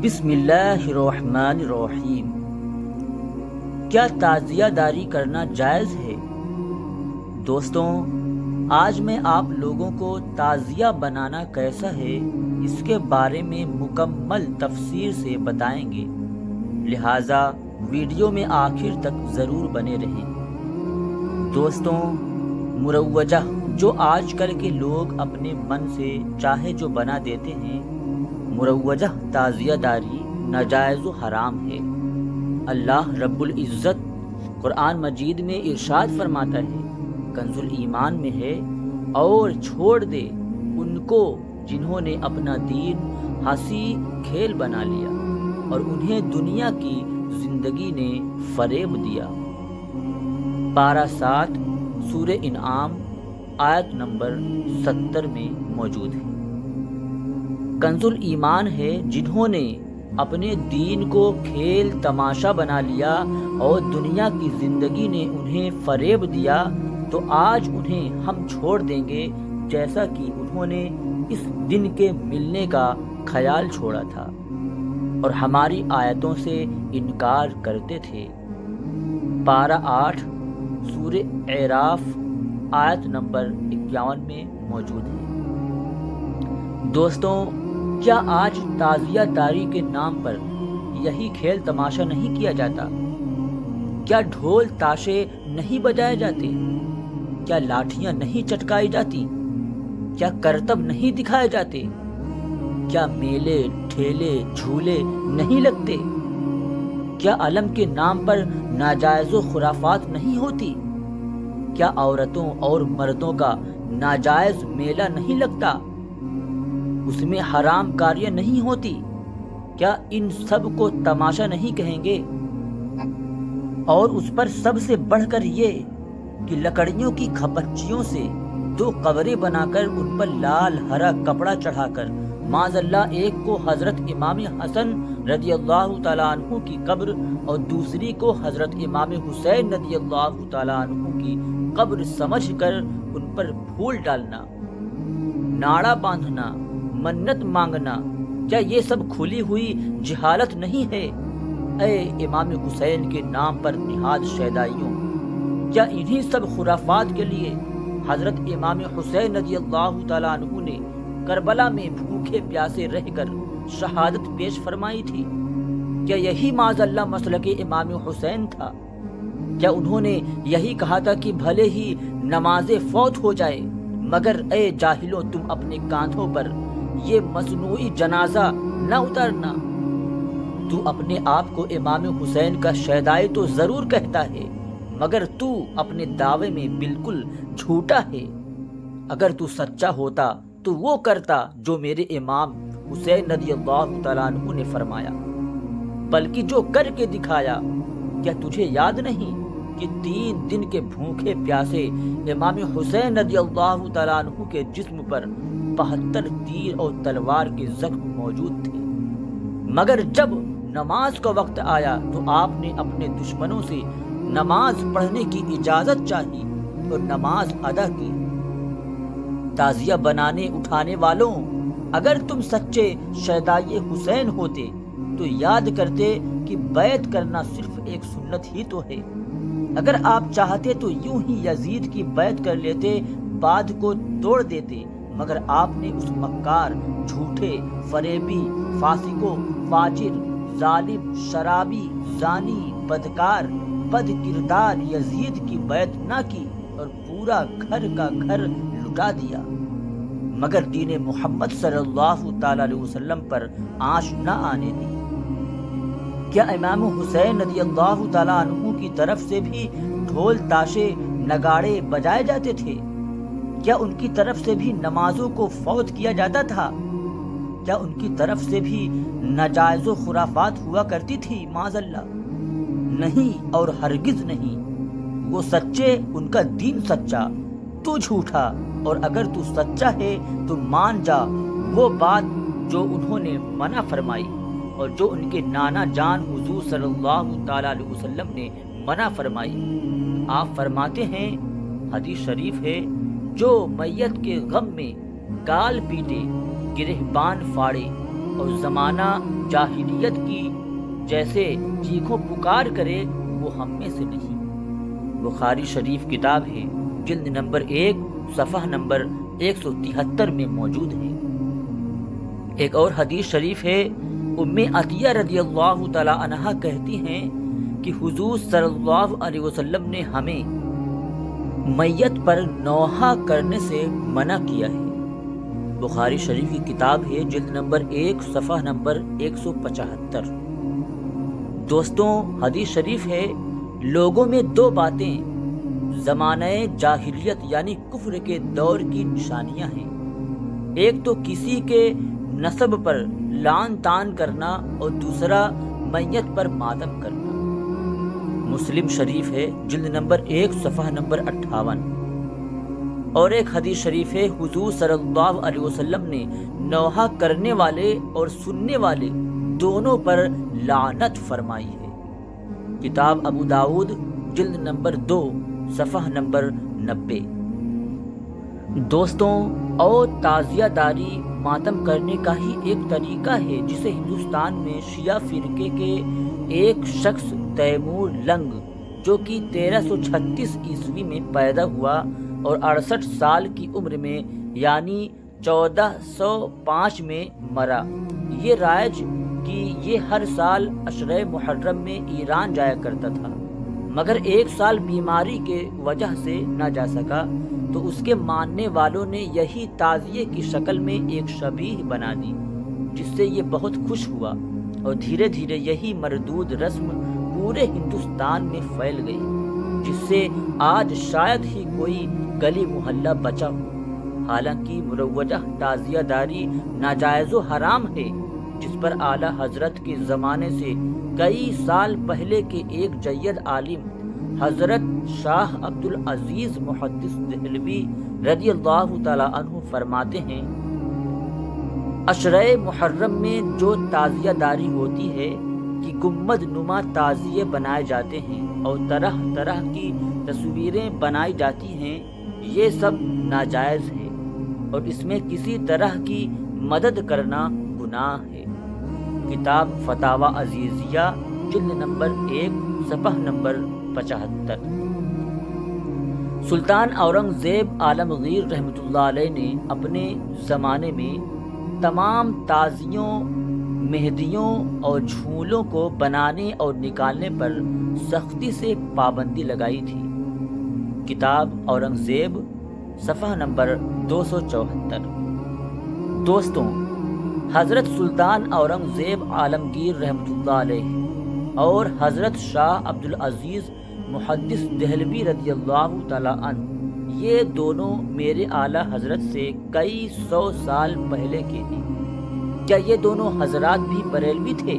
بسم اللہ الرحمن الرحیم۔ کیا تعزیہ داری کرنا جائز ہے؟ دوستوں، آج میں آپ لوگوں کو تعزیہ بنانا کیسا ہے اس کے بارے میں مکمل تفصیل سے بتائیں گے، لہٰذا ویڈیو میں آخر تک ضرور بنے رہیں۔ دوستوں، مروجہ جو آج کل کے لوگ اپنے من سے چاہے جو بنا دیتے ہیں، مروجہ تعزیہ داری ناجائز و حرام ہے۔ اللہ رب العزت قرآن مجید میں ارشاد فرماتا ہے، کنز الایمان میں ہے، اور چھوڑ دے ان کو جنہوں نے اپنا دین ہنسی کھیل بنا لیا اور انہیں دنیا کی زندگی نے فریب دیا۔ پارہ 7 سورہ انعام آیت نمبر 70 میں موجود ہے۔ کنز الایمان ہے جنہوں نے اپنے دین کو کھیل تماشا بنا لیا اور دنیا کی زندگی نے انہیں فریب دیا، تو آج انہیں ہم چھوڑ دیں گے جیسا کہ انہوں نے اس دن کے ملنے کا خیال چھوڑا تھا اور ہماری آیتوں سے انکار کرتے تھے۔ پارہ 8 سورہ اعراف آیت نمبر 51 میں موجود ہے۔ دوستوں، کیا آج تعزیہ داری کے نام پر یہی کھیل تماشا نہیں کیا جاتا؟ کیا ڈھول تاشے نہیں بجائے جاتے؟ کیا لاٹھیاں نہیں چٹکائی جاتی؟ کیا کرتب نہیں دکھائے جاتے؟ کیا میلے ٹھیلے جھولے نہیں لگتے؟ کیا علم کے نام پر ناجائز و خرافات نہیں ہوتی؟ کیا عورتوں اور مردوں کا ناجائز میلہ نہیں لگتا؟ اس میں حرام کاریاں نہیں ہوتی؟ کیا ان سب کو تماشا نہیں کہیں گے؟ اور اس پر سب سے بڑھ کر یہ کہ لکڑیوں کی کھپچیوں سے 2 قبریں بنا کر ان پر لال ہرا کپڑا چڑھا کر معاذ اللہ ایک کو حضرت امام حسن رضی اللہ تعالیٰ عنہ کی قبر اور دوسری کو حضرت امام حسین رضی اللہ تعالیٰ عنہ کی قبر سمجھ کر ان پر پھول ڈالنا، ناڑا باندھنا، منت مانگنا، کیا یہ سب کھلی ہوئی جہالت نہیں ہے؟ اے امام حسین کے نام پر نہاد شیدائیوں، کیا انہی سب خرافات کے لیے حضرت امام حسین رضی اللہ تعالیٰ عنہ نے کربلا میں بھوکے پیاسے رہ کر شہادت پیش فرمائی تھی؟ کیا یہی معاذ اللہ مسلک امام حسین تھا؟ کیا انہوں نے یہی کہا تھا کہ بھلے ہی نماز فوت ہو جائے مگر اے جاہلوں تم اپنے کاندھوں پر یہ مصنوعی جنازہ نہ اتارنا؟ تو اپنے آپ کو امام حسین کا شیدائی تو ضرور کہتا ہے، مگر تو اپنے دعوے میں بالکل جھوٹا ہے۔ اگر تو سچا ہوتا تو وہ کرتا جو میرے امام حسین رضی اللہ تعالیٰ عنہ نے فرمایا، بلکہ جو کر کے دکھایا۔ کیا تجھے یاد نہیں کہ 3 دن کے بھوکے پیاسے امام حسین رضی اللہ تعالیٰ عنہ کے جسم پر 72 تیر اور تلوار کے زخم موجود تھے، مگر جب نماز کا وقت آیا تو آپ نے اپنے دشمنوں سے نماز پڑھنے کی اجازت چاہی اور نماز ادا کی۔ تعزیہ بنانے اٹھانے والوں، اگر تم سچے شیدائے حسین ہوتے تو یاد کرتے کہ بیعت کرنا صرف ایک سنت ہی تو ہے۔ اگر آپ چاہتے تو یوں ہی یزید کی بیعت کر لیتے، بعد کو توڑ دیتے، مگر آپ نے اس مکار، جھوٹے، فریبی، فاسق، فاجر، ظالم، شرابی، زانی، بدکار، بد کردار یزید کی بیعت نہ کی اور پورا گھر کا گھر لٹا دیا، مگر دین محمد صلی اللہ تعالیٰ علیہ وسلم پر آنچ نہ آنے دی۔ کیا امام حسین رضی اللہ تعالیٰ عنہ کی طرف سے بھی ڈھول تاشے نگاڑے بجائے جاتے تھے؟ کیا ان کی طرف سے بھی نمازوں کو فوت کیا جاتا تھا؟ کیا ان کی طرف سے بھی ناجائز و خرافات ہوا کرتی تھی؟ معاذ اللہ نہیں، اور ہرگز نہیں۔ وہ سچے، ان کا دین سچا، تو جھوٹا، اور اگر تو سچا ہے تو مان جا وہ بات جو انہوں نے منع فرمائی اور جو ان کے نانا جان حضور صلی اللہ تعالیٰ علیہ وسلم نے منع فرمائی۔ آپ فرماتے ہیں، حدیث شریف ہے، جو میت کے غم میں گال پیٹے، گرہبان پھاڑے، اور زمانہ جاہلیت کی جیسے چیخوں پکار کرے وہ ہم میں سے نہیں۔ بخاری شریف کتاب ہے، جلد نمبر 1 صفحہ نمبر 173 میں موجود ہے۔ ایک اور حدیث شریف ہے، ام عطیہ رضی اللہ تعالی عنہا کہتی ہیں کہ حضور صلی اللہ علیہ وسلم نے ہمیں میت پر نوحہ کرنے سے منع کیا ہے۔ بخاری شریف کی کتاب ہے، جلد نمبر 1 صفحہ نمبر 175۔ دوستوں، حدیث شریف ہے، لوگوں میں دو باتیں زمانہ جاہلیت یعنی کفر کے دور کی نشانیاں ہیں۔ ایک تو کسی کے نسب پر لعن طعن کرنا اور دوسرا میت پر ماتم کرنا۔ مسلم شریف ہے، جلد نمبر 1 صفحہ نمبر 58۔ اور ایک حدیث شریف ہے، حضور صلی اللہ علیہ وسلم نے نوحہ کرنے والے اور سننے والے دونوں پر لعنت فرمائی ہے۔ کتاب ابو داؤد، جلد نمبر 2 صفحہ نمبر 90۔ دوستوں، اور تعزیہ داری ماتم کرنے کا ہی ایک طریقہ ہے جسے ہندوستان میں شیعہ فرقے کے ایک شخص تیمور لنگ، جو کہ 1336 عیسوی میں پیدا ہوا اور 68 سال کی عمر میں یعنی 1405 میں مرا، یہ رائج کہ یہ ہر سال عشرہ محرم میں ایران جایا کرتا تھا، مگر ایک سال بیماری کے وجہ سے نہ جا سکا، تو اس کے ماننے والوں نے یہی تعزیے کی شکل میں ایک شبیہ بنا دی، جس سے یہ بہت خوش ہوا اور دھیرے دھیرے یہی مردود رسم پورے ہندوستان میں پھیل گئی، جس سے آج شاید ہی کوئی گلی محلہ بچا ہو۔ حالانکہ مروجہ تعزیہ داری ناجائز و حرام ہے، جس پر اعلیٰ حضرت کے زمانے سے کئی سال پہلے کے ایک جید عالم حضرت شاہ عبد العزیز محدث دہلوی رضی اللہ تعالی عنہ فرماتے ہیں، عشرہ محرم میں جو تعزیہ داری ہوتی ہے کہ گنبد نما تعزیے بنائے جاتے ہیں اور طرح طرح کی تصویریں بنائی جاتی ہیں، یہ سب ناجائز ہے اور اس میں کسی طرح کی مدد کرنا گناہ ہے۔ کتاب فتاوی عزیزیہ، جلد نمبر 1 صفحہ نمبر 75۔ سلطان اورنگزیب عالمگیر رحمۃ اللہ علیہ نے اپنے زمانے میں تمام تعزیوں، مہدیوں اور جھولوں کو بنانے اور نکالنے پر سختی سے پابندی لگائی تھی۔ کتاب اورنگزیب، صفحہ نمبر 274۔ دوستوں، حضرت سلطان اورنگزیب عالمگیر رحمۃ اللہ علیہ اور حضرت شاہ عبد العزیز محدث دہلوی رضی اللہ تعالی عنہ، یہ دونوں میرے اعلیٰ حضرت سے کئی 100 سال پہلے کے ہیں۔ کیا یہ دونوں حضرات بھی بریلوی تھے؟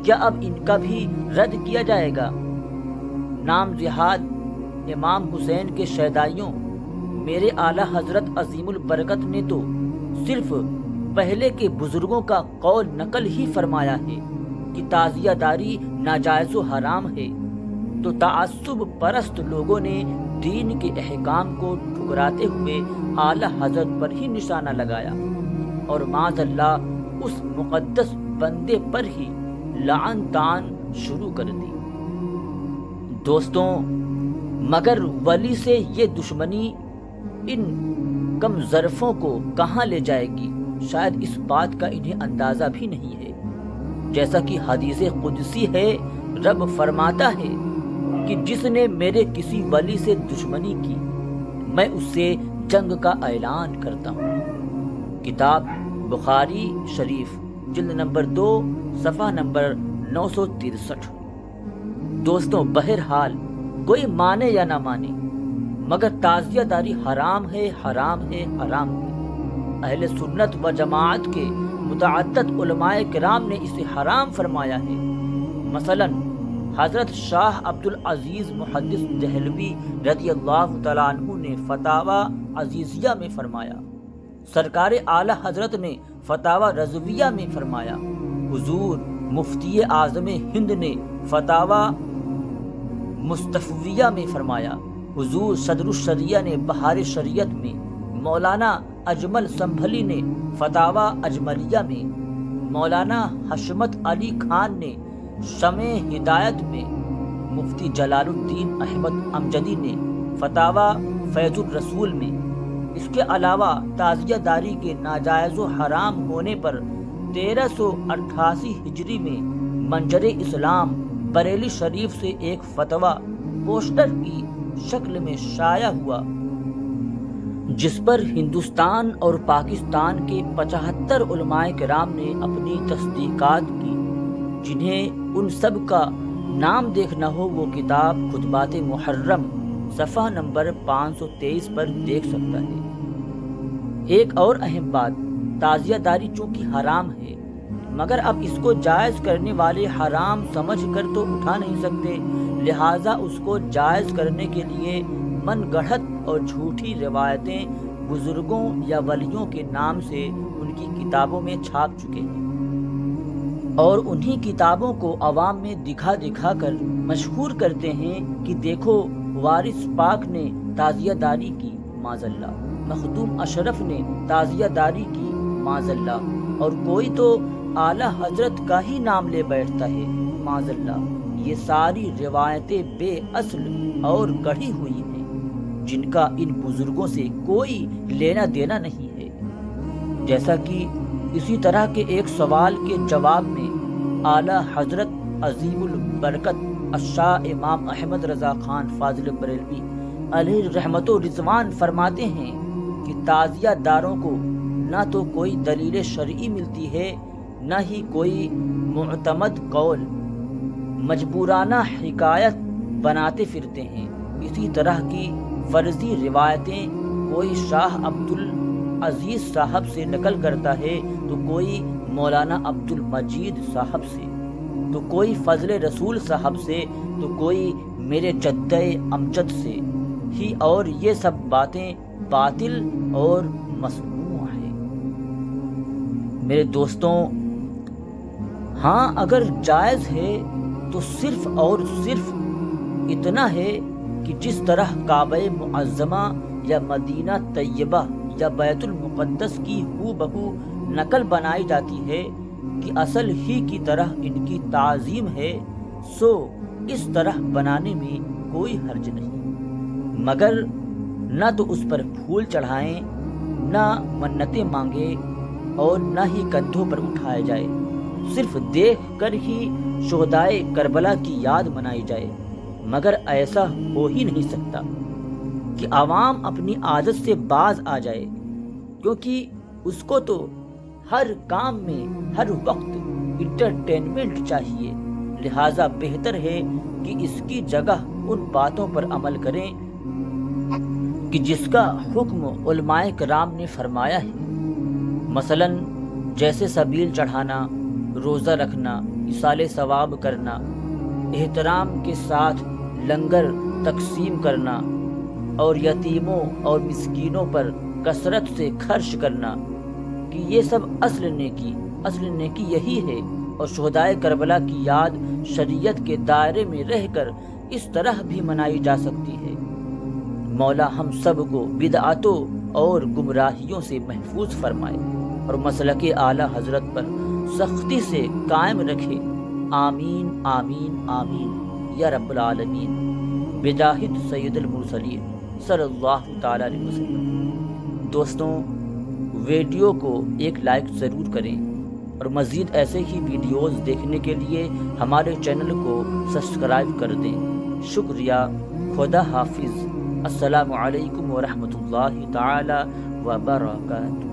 کیا اب ان کا بھی رد کیا جائے گا؟ نام جہاد امام حسین کے شیدائیوں میرے اعلیٰ حضرت عظیم البرکت نے تو صرف پہلے کے بزرگوں کا قول نقل ہی فرمایا ہے کہ تعزیہ داری ناجائز و حرام ہے، تو تعصب پرست لوگوں نے دین کے احکام کو ٹھکراتے ہوئے اعلیٰ حضرت پر ہی نشانہ لگایا اور معاذ اللہ اس مقدس بندے پر ہی لعن طعن شروع کر دی۔ دوستوں، مگر ولی سے یہ دشمنی ان کم ظرفوں کو کہاں لے جائے گی، شاید اس بات کا انہیں اندازہ بھی نہیں ہے۔ جیسا کہ حدیث قدسی ہے، رب فرماتا ہے کہ جس نے میرے کسی ولی سے دشمنی کی، میں اس سے جنگ کا اعلان کرتا ہوں۔ کتاب بخاری شریف، جلد نمبر 2 صفحہ نمبر 963۔ دوستوں، بہرحال کوئی مانے یا نہ مانے، مگر تعزیہ داری حرام ہے، حرام ہے، حرام ہے۔ اہل سنت و جماعت کے متعدد علماء کرام نے اسے حرام فرمایا ہے۔ مثلا حضرت شاہ عبد العزیز محدث دہلوی رضی اللہ تعالیٰ عنہ نے فتاوی عزیزیہ میں فرمایا، سرکار اعلیٰ حضرت نے فتاوی رضویہ میں فرمایا، حضور مفتی اعظم ہند نے فتاوی مصطفیہ میں فرمایا، حضور صدر الشریعہ نے بہار شریعت میں، مولانا اجمل سنبھلی نے فتاوی اجملیہ میں، مولانا حشمت علی خان نے شمع ہدایت میں، مفتی جلال الدین احمد امجدی نے فتاوی فیض الرسول میں، اس کے علاوہ تعزیہ داری کے ناجائز و حرام ہونے پر 1388 ہجری میں منجر اسلام بریلی شریف سے ایک فتویٰ پوسٹر کی شکل میں شائع ہوا، جس پر ہندوستان اور پاکستان کے 75 علماء کرام نے اپنی تصدیقات کی، جنہیں ان سب کا نام دیکھنا ہو وہ کتاب خطبات محرم صفحہ نمبر 523 پر دیکھ سکتا ہے۔ ایک اور اہم بات، تعزیہ داری چونکہ حرام ہے، مگر اب اس کو جائز کرنے والے حرام سمجھ کر تو اٹھا نہیں سکتے، لہٰذا اس کو جائز کرنے کے لیے من گڑھت اور جھوٹی روایتیں بزرگوں یا ولیوں کے نام سے ان کی کتابوں میں چھاپ چکے ہیں، اور انہی کتابوں کو عوام میں دکھا دکھا کر مشہور کرتے ہیں کہ دیکھو وارث پاک نے تعزیہ داری کی معاذ اللہ، مخدوم اشرف نے تعزیہ داری کی معاذ اللہ، اور کوئی تو اعلیٰ حضرت کا ہی نام لے بیٹھتا ہے معاذ اللہ۔ یہ ساری روایتیں بے اصل اور گڑھی ہوئی ہیں، جن کا ان بزرگوں سے کوئی لینا دینا نہیں ہے۔ جیسا کہ اسی طرح کے ایک سوال کے جواب میں اعلیٰ حضرت عظیم البرکت الشاہ امام احمد رضا خان فاضل بریلوی علیہ رحمت و رضوان فرماتے ہیں کہ تعزیہ داروں کو نہ تو کوئی دلیل شرعی ملتی ہے، نہ ہی کوئی معتمد قول، مجبورانہ حکایت بناتے پھرتے ہیں۔ اسی طرح کی فرضی روایتیں کوئی شاہ عبد العزیز صاحب سے نقل کرتا ہے، تو کوئی مولانا عبد المجید صاحب سے، تو کوئی فضل رسول صاحب سے، تو کوئی میرے جدہ امجد سے ہی، اور یہ سب باتیں باطل اور مسموع ہیں۔ میرے دوستوں، ہاں اگر جائز ہے تو صرف اور صرف اتنا ہے کہ جس طرح کعبہ معظمہ یا مدینہ طیبہ یا بیت المقدس کی ہو بہو نقل بنائی جاتی ہے کہ اصل ہی کی طرح ان کی تعظیم ہے، سو اس طرح بنانے میں کوئی حرج نہیں، مگر نہ تو اس پر پھول چڑھائیں، نہ منتیں مانگے، اور نہ ہی کندھوں پر اٹھایا جائے، صرف دیکھ کر ہی شہدائے کربلا کی یاد منائی جائے۔ مگر ایسا ہو ہی نہیں سکتا کہ عوام اپنی عادت سے باز آ جائے، کیونکہ اس کو تو ہر کام میں ہر وقت انٹرٹینمنٹ چاہیے، لہٰذا بہتر ہے کہ اس کی جگہ ان باتوں پر عمل کریں کہ جس کا حکم علماء کرام نے فرمایا ہے، مثلاً جیسے سبیل چڑھانا، روزہ رکھنا، ایصال ثواب کرنا، احترام کے ساتھ لنگر تقسیم کرنا، اور یتیموں اور مسکینوں پر کثرت سے خرچ کرنا، کہ یہ سب اصل نیکی یہی ہے، اور شہدائے کربلا کی یاد شریعت کے دائرے میں رہ کر اس طرح بھی منائی جا سکتی ہے۔ مولا ہم سب کو بدعتوں اور گمراہیوں سے محفوظ فرمائے اور مسلک اعلیٰ حضرت پر سختی سے قائم رکھے، آمین آمین آمین یا رب العالمین، بجاہد سید المرسلین صلی اللہ تعالیٰ علیہ وسلم۔ دوستوں، ویڈیو کو ایک لائک ضرور کریں، اور مزید ایسے ہی ویڈیوز دیکھنے کے لیے ہمارے چینل کو سبسکرائب کر دیں۔ شکریہ، خدا حافظ، السلام علیکم ورحمۃ اللہ تعالی وبرکاتہ۔